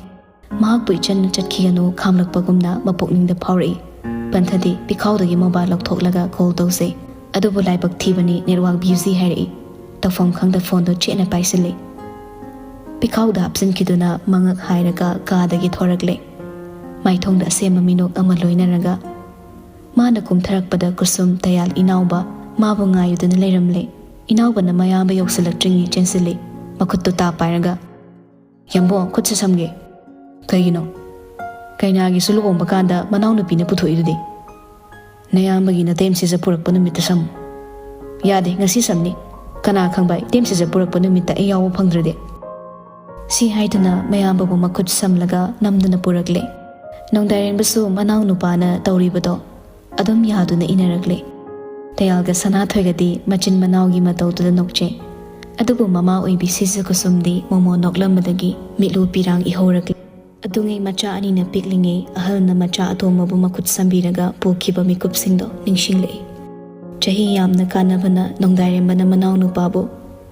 ꯃꯍꯥꯛꯄꯨ ꯏꯆꯟꯅ ꯆꯠꯈꯤꯒꯅꯨ ꯈꯥꯝꯂꯛꯄꯒꯨꯝꯅ ꯃꯄꯨꯛꯅꯤꯡꯗ ꯐꯥꯎꯔꯛꯏ ꯄꯟꯊꯗꯤ ꯄꯤꯈꯥꯎꯗꯒꯤ ꯃꯣꯕꯥꯏꯜ ꯂꯧꯊꯣꯛꯂꯒ ꯀꯣꯜ ꯇꯧꯖꯩ ꯑꯗꯨꯕꯨ ꯂꯥꯏꯕꯛ ꯊꯤꯕꯅꯤ ꯅꯦꯠꯋꯥꯔꯛ ꯕ꯭ꯌꯨꯖꯤ ꯍꯥꯏꯔꯛꯏ ꯇꯧꯐꯝ ꯈꯪꯗ ꯐꯣꯟꯗꯣ ꯆꯦꯠꯅ ꯄꯥꯏꯁꯤꯜꯂꯤ ꯄꯤꯈꯥꯎꯗ ꯍꯥꯞꯆꯤꯟꯈꯤꯗꯨꯅ ꯃꯉꯛ ꯍꯥꯏꯔꯒ ꯀꯥꯗꯒꯤ ꯊꯣꯔꯛꯂꯦ ꯃꯥꯏꯊꯣꯡꯗ ꯑꯁꯦꯝꯕ ꯃꯤꯅꯣꯛ ꯑꯃ ꯂꯣꯏꯅꯔꯒ ꯃꯥꯅ ꯀꯨꯝꯊꯔꯛꯄꯗ ꯀꯨꯁꯨꯝ ꯇꯌꯥꯜ ꯏꯅꯥꯎꯕ ꯃꯥꯕꯨ ꯉꯥꯏꯌꯨꯗꯨꯅ ꯂꯩꯔꯝꯂꯦ ꯏꯅꯥꯎꯕꯅ ꯃꯌꯥꯝꯕ ꯌꯧꯁꯤꯜꯂꯛꯇ꯭ꯔꯤꯉꯩ ꯆꯦꯟꯁꯤꯜꯂꯤ ꯃꯈꯨꯠꯇꯨ ꯇꯥ ꯄꯥꯏꯔꯒ ꯌꯥꯝꯕꯣ ꯈꯨꯠꯁꯦ ꯁꯝꯒꯦ ꯀꯩꯒꯤꯅꯣ ꯀꯩꯅꯥꯒꯤꯁꯨ ꯂꯨꯍꯣꯡꯕ ꯀꯥꯟꯗ ꯃꯅꯥꯎꯅꯨꯄꯤꯅ ꯄꯨꯊꯣꯛꯏꯗꯨꯗꯤ ꯅꯌꯥꯝꯕꯒꯤ ꯅꯇꯩꯃꯁꯤꯖ ꯄꯨꯔꯛꯄ ꯅꯨꯃꯤꯠꯇ ꯁꯝꯃꯨ ꯌꯥꯗꯦ ꯉꯁꯤ ꯁꯝꯅꯤ ꯀꯅꯥ ꯈꯪꯕ ꯏꯇꯩꯃꯁꯤꯖ ꯄꯨꯔꯛꯄ ꯅꯨꯃꯤꯠꯇ ꯑꯩ ꯌꯥꯎꯕ ꯐꯪꯗ꯭ꯔꯗꯤ ꯁꯤ ꯍꯥꯏꯗꯨꯅ ꯃꯌꯥꯝꯕꯕꯨ ꯃꯈꯨꯠ ꯁꯝꯂꯒ ꯅꯝꯗꯨꯅ ꯄꯨꯔꯛꯂꯦ ꯅꯣꯡꯗꯥꯏꯔꯦꯝꯕꯁꯨ ꯃꯅꯥꯎ ꯅꯨꯄꯥꯅ ꯇꯧꯔꯤꯕꯗꯣ ꯑꯗꯨꯝ ꯌꯥꯗꯨꯅ ꯏꯅꯔꯛꯂꯦ ꯇꯌꯥꯜꯒ ꯁꯅꯥꯊꯣꯏꯒꯗꯤ ꯃꯆꯤꯟ ꯃꯅꯥꯎꯒꯤ ꯃꯇꯧꯗꯨꯗ ꯅꯣꯛꯆꯩ ꯑꯗꯨꯕꯨ ꯃꯃꯥ ꯑꯣꯏꯕꯤ ꯁꯤꯖ ꯀꯨꯁꯨꯝꯗꯤ ꯃꯣꯃꯣ ꯅꯣꯛꯂꯝꯕꯗꯒꯤ ꯃꯤꯠꯂꯨ ꯄꯤꯔꯥꯡ ꯏꯍꯧꯔꯛꯂꯦ ꯑꯗꯨꯉꯩ ꯃꯆꯥ ꯑꯅꯤꯅ ꯄꯤꯛꯂꯤꯉꯩ ꯑꯍꯜꯅ ꯃꯆꯥ ꯑꯇꯣꯝꯕꯕꯨ ꯃꯈꯨꯠ ꯁꯝꯕꯤꯔꯒ ꯄꯨꯈꯤꯕ ꯃꯤꯀꯨꯞꯁꯤꯡꯗꯣ ꯅꯤꯡꯁꯤꯡꯂꯛꯏ ꯆꯍꯤ ꯌꯥꯝꯅ ꯀꯥꯟꯅꯕꯅ ꯅꯣꯡꯗꯥꯏꯔꯦꯝꯕꯅ ꯃꯅꯥꯎ ꯅꯨꯄꯥꯕꯨ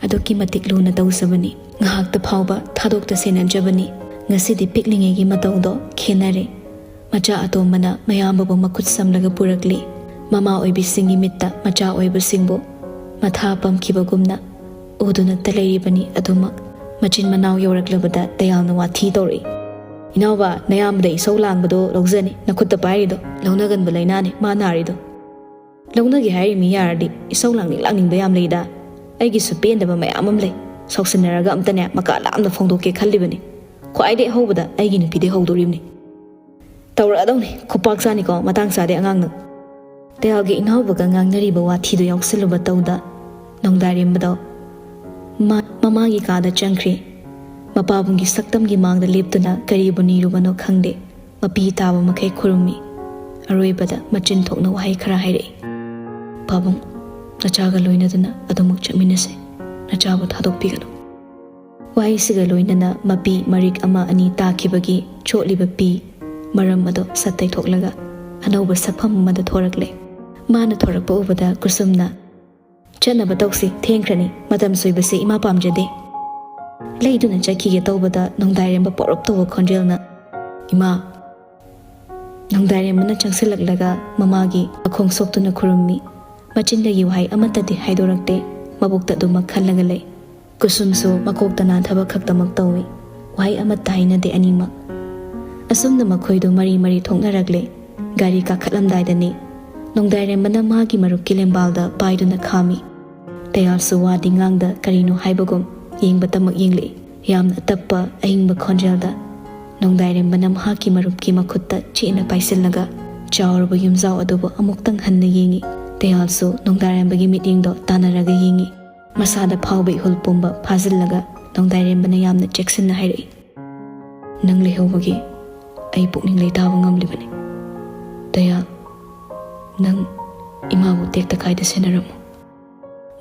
ꯑꯗꯨꯛꯀꯤ ꯃꯇꯤꯛ ꯂꯨꯅ ꯇꯧꯖꯕꯅꯤ ꯉꯥꯏꯍꯥꯛꯇ ꯐꯥꯎꯕ ꯊꯥꯗꯣꯛꯇ ꯁꯦꯟꯅꯖꯕꯅꯤ ꯉꯁꯤꯗꯤ ꯄꯤꯛꯂꯤꯉꯩꯒꯤ ꯃꯇꯧꯗꯣ ꯈꯦꯟꯅꯔꯦ ꯃꯆꯥ ꯑꯇꯣꯝꯕꯅ ꯃꯌꯥꯝꯕꯕꯨ ꯃꯈꯨꯠ ꯁꯝꯂꯒ ꯄꯨꯔꯛꯂꯤ Mama oibisinggi mitta macha oibasingbo matha pamkibagumna uduna talairibani adumak machin manaw yoraklabada Dayalna wathi tori. Inawba nayamda isau langbado logzani nakutta pairido launaganba lainani ma narido. Launagi hairi mi yaradi isau langning bayam leida aigi su pendaba mayam am lei sausinaraga amtane maka lamna phongdoke khallibani khwaide hobada aigi nupide howdoribni tawra adawni khopak sani ko matang sade angangna Dayalgi inawbaga ngangnariba wathi do yawsiluba tawda nongdairimbado mamagi kada changkri mapabungi saktamgi mangda leptuna karibu nirubano khangde mapi taba makai khurumi aroibada machin thokna wahai khara haire Pabung nachaga loinaduna adumuk chaminase nachabu thadokpiganu wahai siga loinana mapi marik ama ani takibagi chotliba pi maram ado satai thoklaga anauba sapham mada thorakle mana thorakpa ubada kusumna chanaba tawsi thengkrani matam soibase ima pamjade leiduna chakige tawbada nongdairemba porop tawa khonjelna ima nongdairemna changsilaklaga mamagi akhong soktuna khurummi macindagi wahai amatadi haidorakte mabukta duma khallaga lei kusumsu makoktana thaba khaktamak tawi wahai amatta hainade anima asumna makhoido mari thongnaragle gari ka khatlamdaidani nongdairemna magi maruk kilembalda paiduna khami Dayal suwadi ngangda karino haibagum yengba tamak yengli yamna tappa ahingba khonjelda nongdairemna mahaki marupki makhutta china paisilnaga chawrba yumzaw adubo amuktang hanna yengi Dayal su nongdairembagi mitingdo tanaraga yengi masada phawbai hulpumba phazillaga nongdairembana yamna jacksinna hairi nang lehobagi ai pukning leitaba ngamlibani Dayal nang imabu tekta kaida senaramu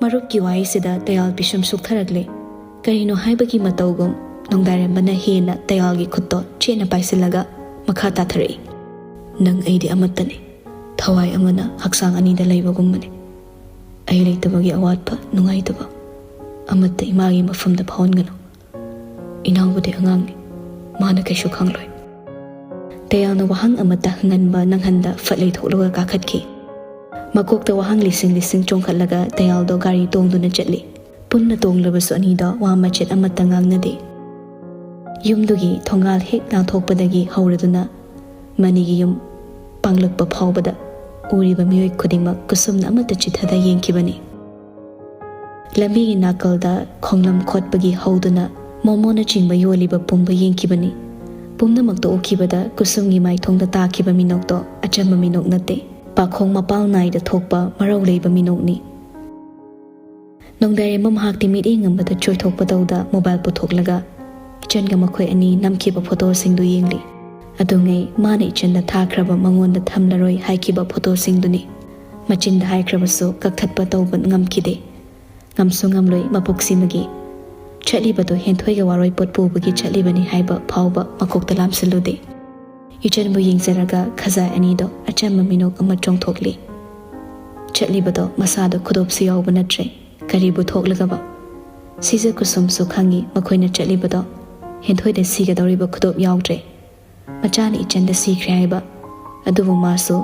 Marupki waisida Dayal bishum suktaragle karino haibagi matawgum nongdairembana hena Dayalgi khutto chena paisilaga makha tathari nang aidi amattani thawai amana haksang anida leibagumani ai leitabagi awatpa nungaitaba amatta imagi mafamda phawngano inawbudi angangni mana kaishu khangloi Dayalna wahang amatta nganba nanghanda fatlei thokloga kakhatki Makokta wahang lising chongkhatlaga Dayaldo gari tongduna chatli punna tonglabasu anida wa machet amatta ngangnade yumdugi thongal hek langthokpadagi hauraduna manigi yum panglakpa phawbada uriba miyoi khudingmak kusumna amatta chithada yengkibani lambigi nakalda khonglam khotpagi hauduna momona chingba yoliba pumba yengkibani pumnamakto okibada kusumgi maithongda takiba minokto achamba minok nate pakhong mapal naida thokpa marau leiba minokni nongdairemba mahakti meeting ambada choi thokpa tawda mobile puthoklaga ichenga makhoi ani namkiba photo singdu yengli adungai mana ichenda thakraba mangonda thamlaroi haikiba photo singduni machinda haikrabasu kakthatpa tawban ngamkide ngamsu ngamloi mapuksimagi chatlibato henthoiga waroi potpubagi chatlibani haiba phawba makokta lamsilude Ichenbu yingzaraga khazai anido achamba minok ama chongthokli chatlibado masado khudopsi yawba natre karibu thoklagaba sija kusum su khangi makhoina chatlibado henthoida sigadoriba khudop yawdre machani ichenda sikhre haiba adubu masu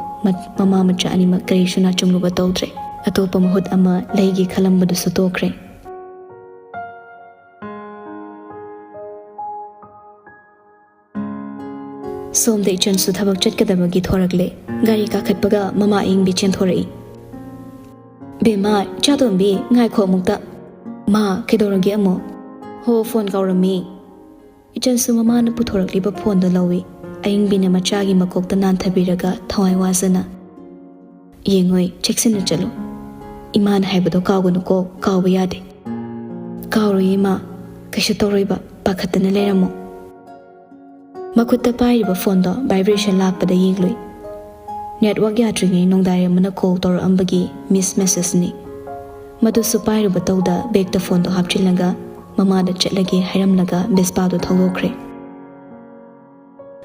mama macha anima karishuna chungluba tawdre atopa mahut ama leigi khalambadu su tokre Somda ichan su thabak chatkadabagi thorakle gari kakhatpaga mama ingbi chenthorai Bema chadombi ngai kho mukta ma kedorangi amo ho phone kaurami ichan su mama na puthorakliba phone da lawi aingbi na machagi makokta nan thabiraga thawai wasana yengoi cheksina chalo iman haibado kawgunu ko kawba yade kawro ima kashu toroiba pakhatana leramo Makutta pairiba phone do vibration lakpada yengloi network yatringai nongdairemna call tor ambagi miss message ni madu su pairiba tawda bag da phone do hapchilaga mama da chatlagi hairamlaga bespa do thawlokre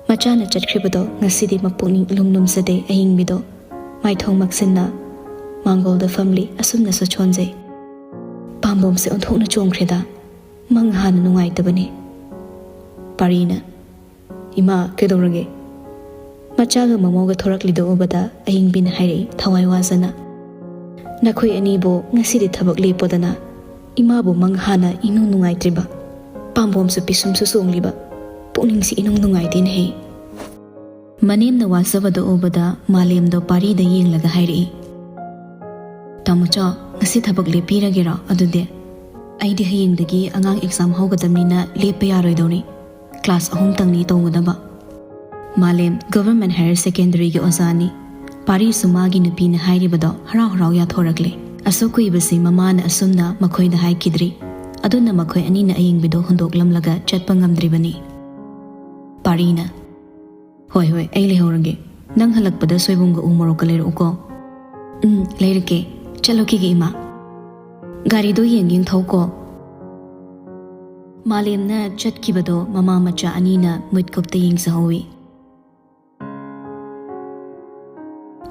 machana chatkribado ngasidi mapungning lumnum sade ahingbido maithong maksinna mangol da family asumna sa chonje pambom se onthokna chongkhreda manghana nungai tabani parina Ima kedorage Machaga mamoga thoraklido ubada ayingbin hairi thawai wazana. Nakhoi anibo ngasidi thabak lepodana imabu manghana inung nungai triba. Pambom su pisum su songliba pukning si inung nungai din he. Manem na wasabado ubada malem do pari da yenglaga hairi. Tamucha ngasi thabak lepiragira adude aidi hayengdagi angang exam hogadamnina lepa yaroidoni class 3 tangni tongudaba. Malem Government Higher Secondary gi ozani pari sumagi nupina hairibado harau harau ya thorakle asokui basi mamana asumna makhoi da haikidri aduna makhoi anina ayingbido hundoklamlaga chatpa ngamdribani. Parina hoi hoi ai lehorage nang halakpada soibumga umoroka leruko leirake chaloki gi ima gari do yenging thauko. Malemna chatkibado mama macha anina mutkopta yengsahowi.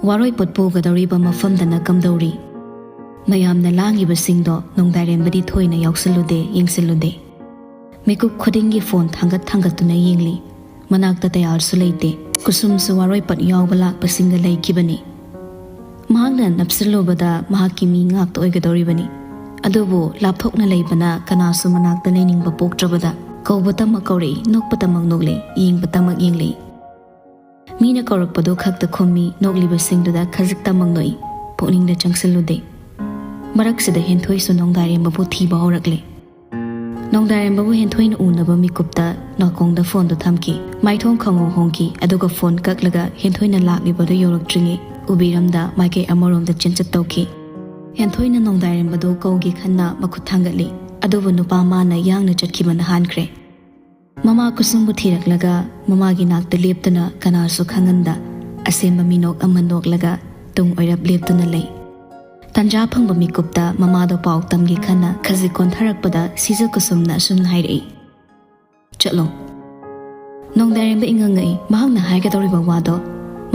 Waroi potpo gadoriba mafamdana kamdori mayamna langiba singdo nongdairembadi thoina yauksalude yengsalude mekup khodingi phone thangatuna yengli manakta tayar suleite kusum su waroi pat yawbala pasinga leikibani mahagna napsilobada mahaki mi ngakta oigadoribani adubu lapthokna leibana kanasu manakta leiningba poktrabada kawbatama kauri nokpatamak nogle yengpatamak yengli Mina kaurakpado khakta khomi nogliba singduda khajikta mangnoi pokningda changsalude maraksida henthoi su nongdairembabu thiba horakle nongdairembabu henthoina unaba mikupta nakongda phone do thamki maithong khango hongki aduga phone kaklaga henthoina laklibado yoraktringi ubiramda maike amoromda chenchat tawki henthoina nongdairembado kawgi khanna makhut thangatli adubu nupa mana yangna chatkibana hankre Mama kusumbu thiraklaga mamagi nakta leptana kanasu khanganda asemba minok amanok laga tung oirap leptana lei tanja phangba mikupta mama do paw tamgi khana khaji kontharakpada sija kusumna sum hairei chalo nongdairemba ingangai mahangna haiga doriba wado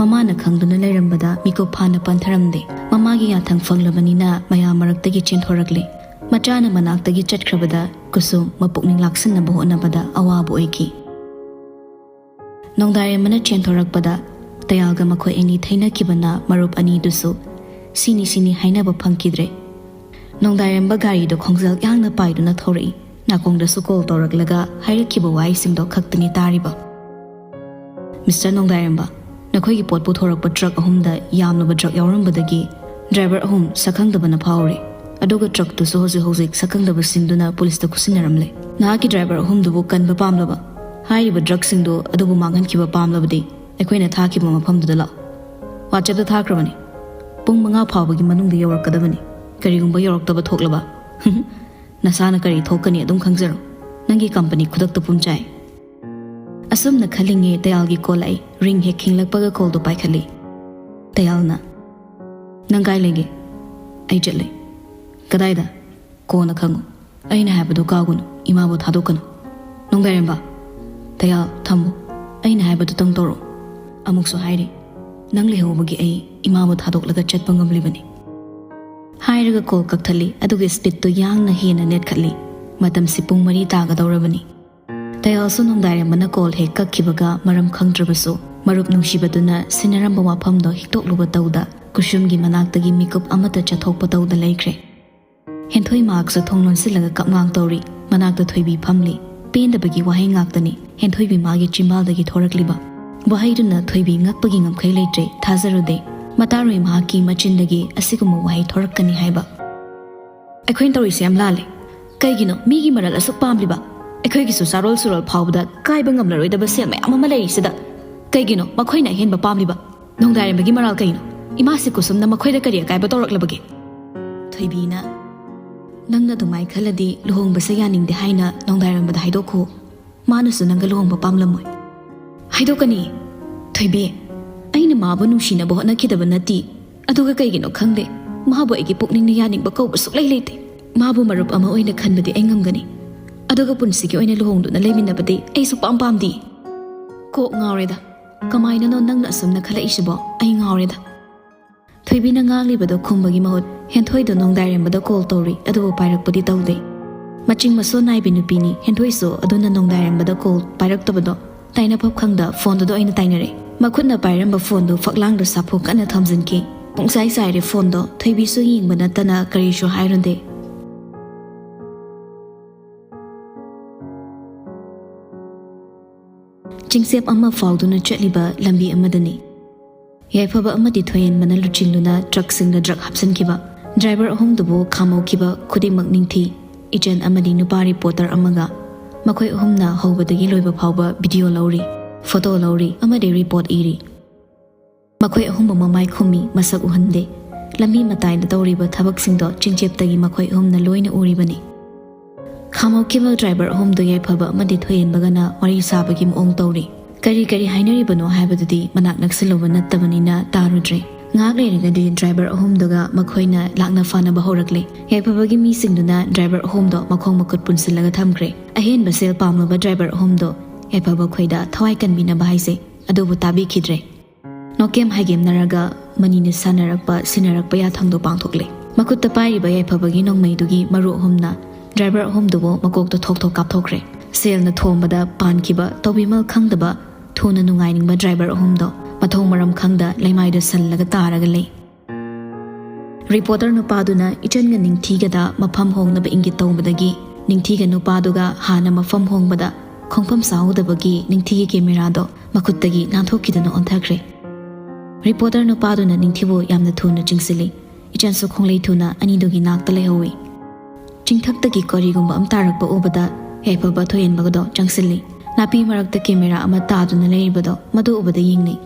mama na khangduna leirambada mikup phana pantharamde mamagi yathang phanglabanina maya maraktagi chenthorakle Machana manaktagi chatkrabada kusum mapukning laksannabu honabada awabu oiki. Nongdairembana chenthorakpada tayalga makhoi ani thainakibana marup ani dusu sini hainaba phangkidre. Nongdairemba gari do khongjal yangna paiduna thorai nakongda su call toraklaga hairakiba wai singdo khaktani tariba. Mr. Nongdairemba nakhoi pot puthorakpa truck ahumda yamnaba truck yaurambadagi driver ahum sakhangdabana phawre. Aduga truck to so hosi sakangdaba singduna police ta kusinaramle nahaki driver ahumdubu kanba pamlaba haiba drug singdo adubu mangan kiba pamlabadi aikoina thakiba mafamduda la WhatsApp ta thakrabani pung manga phawbagi manungda yorakadabani karigumba yoraktaba thoklaba nasana kari thokani adum khangjaro nangi company khudakta pumchai asumna khalinge tayalgi call ai ring he khinglakpaga call do paikhali tayalna nangai lege ai chatle Kadaida, kona khangu, aina habadu kagunu, imabu thadukanu. Nongdairemba, tayal thambu, aina habadu tangtoro. Amukso hairi, nang lehobagi ai imabu thadoklaga chatpa ngamlibani. Hairaga call kakthali, aduga speed to yangna hena net khatli, matam sipung mari tagadorabani. Tayal su nongdairembana call he kakkibaga maram khangdrabasu, marup nungsibaduna sinaramba wafamdo hiktokluba tawda, kusumgi manaktagi mikup amata chathokpa tawda laikre. Henthoi marks a thonglon silaga kapngang tori manakta thoibi phamli pendabagi wahai ngaktani henthoi bi magi chimbaldagi thorakliba wahaiduna thoibi ngakpagi ngamkhai leitre thazarude mataroi mahaki machindagi asiguma wahai thorakkani haiba aikhoin tori se am lale kaigino migi maral asuk pamliba aikoi gi su sarol surol phawda kaiba ngamlaroi daba se mayam ama leisida kaigino makhoina henba pamliba nongdairembagi maral kaino imasi kusumna makhoida kari kaiba toraklabagi thoibina Nangna dumai khaladi luhongbasa yaningde haina nongdairembada haidokhu manasu nanga luhongba pamlamoi haidokani thoibe aina mabu nungsinaba hotnakidaba nati aduga kaigino khangde mabu aigi pukningna yaningba kauba suklai leite mabu marup ama oina khanbadi ai ngamgani aduga punsigi oina luhongduna leiminabadi ai su pamdi ko ngaureda kamaina no nangna asumna khala isibo ai ngaureda thoibina nganglibado khumbagi mahut henthoi do nongdairembada call tori adubu pairakpadi tawde maching maso naibi nupini henthoi so aduna nongdairembada call pairaktabado taina phap khangda phone do aina tainare ꯃꯈꯨꯠꯅ ꯄꯥꯏꯔꯝꯕ ꯐꯣꯟꯗꯨ ꯐꯛꯂꯥꯡꯗ ꯁꯥꯐꯨ ꯀꯟꯅ ꯊꯝꯖꯤꯟꯈꯤ ꯄꯨꯡꯁꯥꯏ ꯁꯥꯏꯔꯦ ꯐꯣꯟꯗꯣ ꯊꯣꯏꯕꯤꯁꯨ ꯌꯦꯡꯕ ꯅꯠꯇꯅ ꯀꯔꯤꯁꯨ ꯍꯥꯏꯔꯨꯗꯦ ꯆꯤꯡꯁꯦꯞ ꯑꯃ ꯐꯥꯎꯗꯨꯅ ꯆꯠꯂꯤꯕ ꯂꯝꯕꯤ ꯑꯃꯗꯅꯤ ꯌꯥꯏꯐꯕ ꯑꯃꯗꯤ ꯊꯣꯏꯍꯟꯕꯅ ꯂꯨꯆꯤꯡꯗꯨꯅ ꯇ꯭ꯔꯛꯁꯤꯡꯗ ꯗ꯭ꯔꯛ ꯍꯥꯞꯆꯤꯟꯈꯤꯕ ꯗ꯭ꯔꯥꯏꯚꯔ ꯑꯍꯨꯝꯗꯨꯕꯨ ꯈꯥꯝꯍꯧꯈꯤꯕ ꯈꯨꯗꯤꯡꯃꯛ ꯅꯤꯡꯊꯤ ꯏꯆꯟ ꯑꯃꯗꯤ ꯅꯨꯄꯥ ꯔꯤꯄꯣꯔꯇꯔ ꯑꯃꯒ ꯃꯈꯣꯏ ꯑꯍꯨꯝꯅ ꯍꯧꯕꯗꯒꯤ ꯂꯣꯏꯕ ꯐꯥꯎꯕ ꯚꯤꯗꯤꯑꯣ ꯂꯧꯔꯤ ꯐꯣꯇꯣ ꯂꯧꯔꯤ ꯑꯃꯗꯤ ꯔꯤꯄꯣꯔꯠ ꯏꯔꯤ ꯃꯈꯣꯏ ꯑꯍꯨꯝꯕꯨ ꯃꯃꯥꯏ ꯈꯨꯝꯃꯤ ꯃꯁꯛ ꯎꯍꯟꯗꯦ ꯂꯝꯕꯤ ꯃꯇꯥꯏꯗ ꯇꯧꯔꯤꯕ ꯊꯕꯛꯁꯤꯡꯗꯣ ꯆꯤꯡꯆꯦꯞꯇꯒꯤ ꯃꯈꯣꯏ ꯑꯍꯨꯝꯅ ꯂꯣꯏꯅ ꯎꯔꯤꯕꯅꯤ ꯈꯥꯝꯍꯧꯈꯤꯕ ꯗ꯭ꯔꯥꯏꯚꯔ ꯑꯍꯨꯝꯗꯨ ꯌꯥꯏꯐꯕ ꯑꯃꯗꯤ ꯊꯣꯏꯍꯟꯕꯒꯅ ꯋꯥꯔꯤ ꯁꯥꯕꯒꯤ ꯃꯑꯣꯡ ꯇꯧꯔꯤ ꯀꯔꯤ ꯍꯥꯏꯅꯔꯤꯕꯅꯣ ꯍꯥꯏꯕꯗꯨꯗꯤ ꯃꯅꯥꯛ ꯅꯛꯁꯤꯜꯂꯨꯕ ꯅꯠꯇꯕꯅꯤꯅ ꯇꯥꯔꯨꯗ꯭ꯔꯦ ꯉꯥꯏꯍꯥꯛ ꯂꯩꯔꯒꯗꯤ ꯗ꯭ꯔꯥꯏꯚꯔ ꯑꯍꯨꯝꯗꯨꯒ ꯃꯈꯣꯏꯅ ꯂꯥꯛꯅ ꯐꯥꯅꯕ ꯍꯧꯔꯛꯂꯦ ꯌꯥꯏꯐꯕꯒꯤ ꯃꯤꯁꯤꯡꯗꯨꯅ ꯗ꯭ꯔꯥꯏꯚꯔ ꯑꯍꯨꯝꯗꯣ ꯃꯈꯣꯡ ꯃꯈꯨꯠ ꯄꯨꯟꯁꯤꯜꯂꯒ ꯊꯝꯈ꯭ꯔꯦ ꯑꯍꯦꯟꯕ ꯁꯦꯜ ꯄꯥꯝꯂꯕ ꯗ꯭ꯔꯥꯏꯚꯔ ꯑꯍꯨꯝꯗꯣ ꯌꯥꯏꯐꯕ ꯈꯣꯏꯗ ꯊꯋꯥꯏ ꯀꯟꯕꯤꯅꯕ ꯍꯥꯏꯁꯦ ꯑꯗꯨꯕꯨ ꯇꯥꯕꯤꯈꯤꯗ꯭ꯔꯦ ꯅꯣꯀꯦꯝ ꯍꯥꯏꯒꯦꯝꯅꯔꯒ ꯃꯅꯤꯅ ꯁꯥꯟꯅꯔꯛꯄ ꯁꯤꯟꯅꯔꯛꯄ ꯌꯥꯊꯪꯗꯣ ꯄꯥꯡꯊꯣꯛꯂꯦ ꯃꯈꯨꯠꯇ ꯄꯥꯏꯔꯤꯕ ꯌꯥꯏꯐꯕꯒꯤ ꯅꯣꯡꯃꯩꯗꯨꯒꯤ ꯃꯔꯨ ꯑꯍꯨꯝꯅ ꯗ꯭ꯔꯥꯏꯚꯔ ꯑꯍꯨꯝꯗꯨꯕꯨ ꯃꯀꯣꯛꯇ ꯊꯣꯛ ꯀꯥꯞꯊꯣꯛꯈ꯭ꯔꯦ ꯁꯦꯜꯅ ꯊꯣꯝꯕꯗ ꯄꯥꯟꯈꯤꯕ ꯇꯧꯕꯤꯃꯜ ꯈꯪꯗꯕ ꯊꯨꯅ ꯅꯨꯡꯉꯥꯏꯅꯤꯡꯕ ꯗ꯭ꯔꯥꯏꯚꯔ ꯑꯍꯨꯝꯗꯣ ꯃꯊꯣꯡ ꯃꯔꯝ ꯈꯪꯗ ꯂꯩꯃꯥꯏꯗ ꯁꯜꯂꯒ ꯇꯥꯔꯒ ꯂꯩ ꯔꯤꯄꯣꯔꯇꯔ ꯅꯨꯄꯥꯗꯨꯅ ꯏꯆꯟꯒ ꯅꯤꯡꯊꯤꯒꯗ ꯃꯐꯝ ꯍꯣꯡꯅꯕ ꯏꯪꯒꯤꯠ ꯇꯧꯕꯗꯒꯤ ꯅꯤꯡꯊꯤꯒ ꯅꯨꯄꯥꯗꯨꯒ ꯍꯥꯟꯅ ꯃꯐꯝ ꯍꯣꯡꯕꯗ ꯈꯣꯡꯐꯝ ꯁꯥꯍꯧꯗꯕꯒꯤ ꯅꯤꯡꯊꯤꯒꯤ ꯀꯦꯃꯦꯔꯥꯗꯣ ꯃꯈꯨꯠꯇꯒꯤ ꯅꯥꯟꯊꯣꯛꯈꯤꯗꯨꯅ ꯑꯣꯟꯊꯈ꯭ꯔꯦ ꯔꯤꯄꯣꯔꯇꯔ ꯅꯨꯄꯥꯗꯨꯅ ꯅꯤꯡꯊꯤꯕꯨ ꯌꯥꯝꯅ ꯊꯨꯅ ꯆꯤꯡꯁꯤꯜꯂꯤ ꯏꯆꯟꯁꯨ ꯈꯣꯡꯂꯩ ꯊꯨꯅ ꯑꯅꯤꯗꯨꯒꯤ ꯅꯥꯛꯇ ꯂꯩꯍꯧꯏ ꯆꯤꯡꯊꯛꯇꯒꯤ ꯀꯔꯤꯒꯨꯝꯕ ꯑꯃ ꯇꯥꯔꯛꯄ ꯎꯕꯗ ꯌꯥꯏꯐꯕ ꯊꯣꯏꯍꯟꯕꯒꯗꯣ ꯆꯪꯁꯤꯜꯂꯤ ꯅꯥꯄꯤ ꯃꯔꯛꯇ ꯀꯦꯃꯦꯔꯥ ꯑꯃ ꯇꯥꯗꯨꯅ ꯂꯩꯔꯤꯕꯗꯣ ꯃꯗꯨ ꯎꯕꯗ ꯌꯦꯡꯅꯩ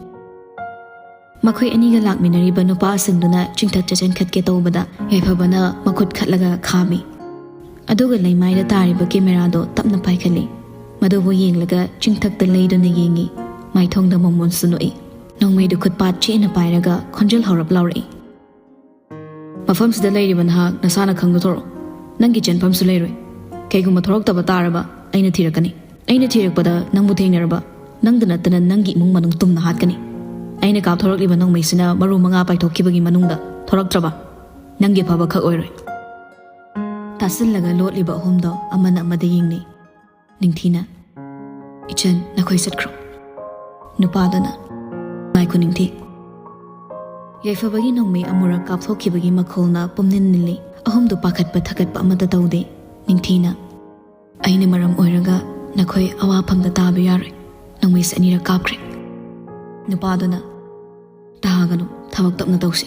ꯃꯈꯣꯏ ꯑꯅꯤꯒ ꯂꯥꯛꯃꯤꯟꯅꯔꯤꯕ ꯅꯨꯄꯥꯁꯤꯡꯗꯨꯅ ꯆꯤꯡꯊꯛ ꯆꯦꯟꯈꯠꯀꯦ ꯇꯧꯕꯗ ꯌꯥꯏꯐꯕꯅ ꯃꯈꯨꯠ ꯈꯠꯂꯒ ꯈꯥꯝꯃꯤ ꯑꯗꯨꯒ ꯂꯩꯃꯥꯏꯗ ꯇꯥꯔꯤꯕ ꯀꯦꯃꯦꯔꯥꯗꯣ ꯇꯞꯅ ꯄꯥꯏꯈꯠꯂꯤ ꯃꯗꯨꯕꯨ ꯌꯦꯡꯂꯒ ꯆꯤꯡꯊꯛꯇ ꯂꯩꯗꯨꯅ ꯌꯦꯡꯉꯤ ꯃꯥꯏꯊꯣꯡꯗ ꯃꯃꯣꯟꯁꯨ ꯅꯣꯛꯏ ꯅꯣꯡꯃꯩꯗꯨ ꯈꯨꯠꯄꯥꯠ ꯆꯦꯠꯅ ꯄꯥꯏꯔꯒ ꯈꯣꯟꯖꯦꯜ ꯍꯧꯔꯞ ꯂꯥꯎꯔꯛꯏ ꯃꯐꯝꯁꯤꯗ ꯂꯩꯔꯤꯕ ꯅꯍꯥꯛ ꯅꯁꯥꯅ ꯈꯪꯗꯣ ꯊꯣꯔꯛꯑꯣ ꯅꯪꯒꯤ ꯆꯦꯟꯐꯝꯁꯨ ꯂꯩꯔꯣꯏ ꯀꯩꯒꯨꯝꯕ ꯊꯣꯔꯛꯇꯕ ꯇꯥꯔꯕ ꯑꯩꯅ ꯊꯤꯔꯛꯀꯅꯤ ꯑꯩꯅ ꯊꯤꯔꯛꯄꯗ ꯅꯪꯕꯨ ꯊꯦꯡꯅꯔꯕ ꯅꯪꯗ ꯅꯠꯇꯅ ꯅꯪꯒꯤ ꯏꯃꯨꯡ ꯃꯅꯨꯡ ꯇꯨꯝꯅ ꯍꯥꯠꯀꯅꯤ ꯑꯩꯅ ꯀꯥꯞꯊꯣꯔꯛꯂꯤꯕ ꯅꯣꯡꯃꯩꯁꯤꯅ ꯃꯔꯨ 5 ꯄꯥꯏꯊꯣꯛꯈꯤꯕꯒꯤ ꯃꯅꯨꯡꯗ ꯊꯣꯔꯛꯇ꯭ꯔꯕ ꯅꯪꯒꯤ ꯐꯕ ꯈꯛ ꯑꯣꯏꯔꯣꯏ ꯇꯥꯁꯤꯜꯂꯒ ꯂꯣꯠꯂꯤꯕ ꯑꯍꯨꯝꯗꯣ ꯑꯃꯅ ꯑꯃꯗ ꯌꯦꯡꯅꯩ ꯅꯤꯡꯊꯤꯅ ꯏꯆꯟ ꯅꯈꯣꯏ ꯆꯠꯈ꯭ꯔꯣ ꯅꯨꯄꯥꯗꯨꯅ ꯉꯥꯏꯈꯣ ꯅꯤꯡꯊꯤ ꯌꯥꯏꯐꯕꯒꯤ ꯅꯣꯡꯃꯩ ꯑꯃꯨꯔꯛ ꯀꯥꯞꯊꯣꯛꯈꯤꯕꯒꯤ ꯃꯈꯣꯜꯅ ꯄꯨꯝꯅꯤꯟ ꯅꯤꯜꯂꯤ ꯑꯍꯨꯝꯗꯨ ꯄꯥꯈꯠꯄ ꯊꯀꯠꯄ ꯑꯃꯠꯇ ꯇꯧꯗꯦ ꯅꯤꯡꯊꯤꯅ ꯑꯩꯅ ꯃꯔꯝ ꯑꯣꯏꯔꯒ ꯅꯈꯣꯏ ꯑꯋꯥꯐꯝꯗ ꯇꯥꯕ ꯌꯥꯔꯣꯏ ꯅꯣꯡꯃꯩꯁꯦ 2 ꯀꯥꯞꯈ꯭ꯔꯦ ꯅꯨꯄꯥꯗꯨꯅ ꯇꯥꯒꯅꯨ ꯊꯕꯛ ꯇꯞꯅ ꯇꯧꯁꯤ